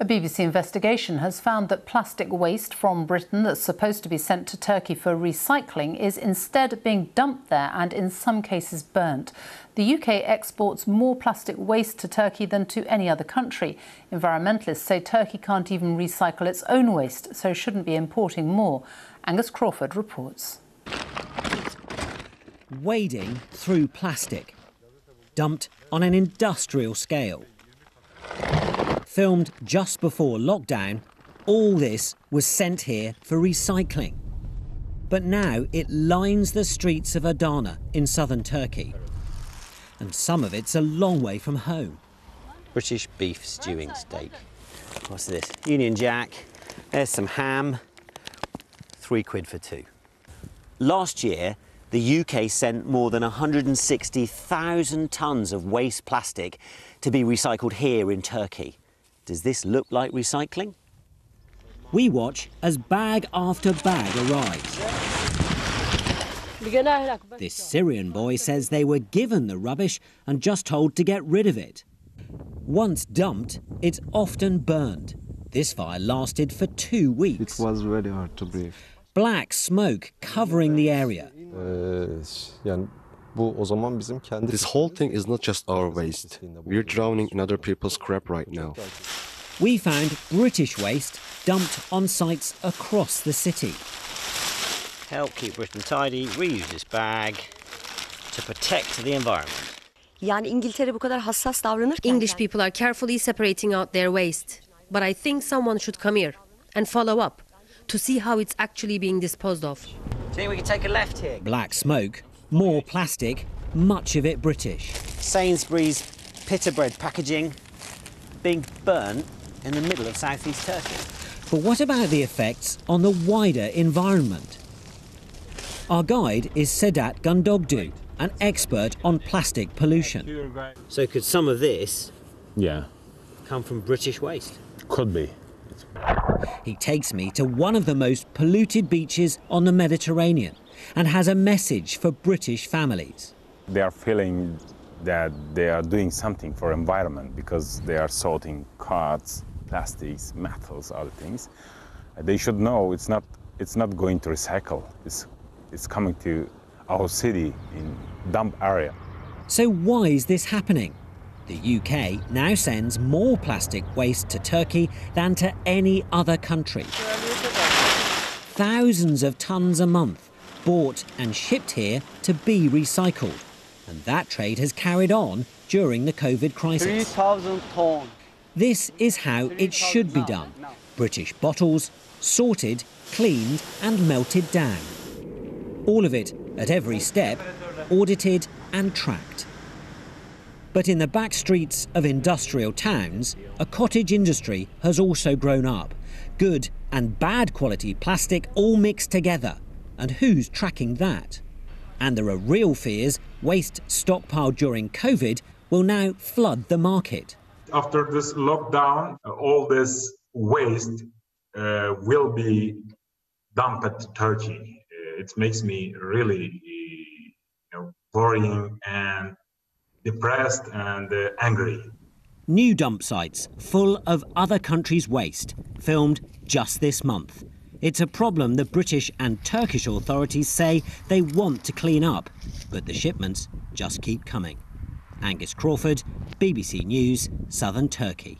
A BBC investigation has found that plastic waste from Britain that's supposed to be sent to Turkey for recycling is instead being dumped there and in some cases burnt. The UK exports more plastic waste to Turkey than to any other country. Environmentalists say Turkey can't even recycle its own waste, so shouldn't be importing more. Angus Crawford reports. Wading through plastic, dumped on an industrial scale. Filmed just before lockdown, all this was sent here for recycling. But now it lines the streets of Adana in southern Turkey. And some of it's a long way from home. British beef stewing steak. What's this? Union Jack. There's some ham. £3 for two. Last year, the UK sent more than 160,000 tonnes of waste plastic to be recycled here in Turkey. Does this look like recycling? We watch as bag after bag arrives. This Syrian boy says they were given the rubbish and just told to get rid of it. Once dumped, it's often burned. This fire lasted for 2 weeks. It was very hard to breathe. Black smoke covering the area. This whole thing is not just our waste. We're drowning in other people's crap right now. We found British waste dumped on sites across the city. Help keep Britain tidy, reuse this bag to protect the environment. English people are carefully separating out their waste. But I think someone should come here and follow up to see how it's actually being disposed of. Think we can take a left here? Black smoke, more plastic, much of it British. Sainsbury's pita bread packaging being burnt in the middle of southeast Turkey. But what about the effects on the wider environment? Our guide is Sedat Gundogdu, an expert on plastic pollution. So could some of this come from British waste? Could be. He takes me to one of the most polluted beaches on the Mediterranean and has a message for British families. They are feeling that they are doing something for environment because they are sorting cards, plastics, metals, other things. They should know it's not going to recycle. It's coming to our city in dump area. So why is this happening? The UK now sends more plastic waste to Turkey than to any other country. Thousands of tonnes a month bought and shipped here to be recycled. And that trade has carried on during the COVID crisis. 3,000 tonnes. This is how it should be done. British bottles, sorted, cleaned and melted down. All of it, at every step, audited and tracked. But in the back streets of industrial towns, a cottage industry has also grown up. Good and bad quality plastic all mixed together. And who's tracking that? And there are real fears waste stockpiled during COVID will now flood the market. After this lockdown, all this waste will be dumped at Turkey. It makes me really worrying and depressed and angry. New dump sites full of other countries' waste, filmed just this month. It's a problem the British and Turkish authorities say they want to clean up, but the shipments just keep coming. Angus Crawford, BBC News, Southern Turkey.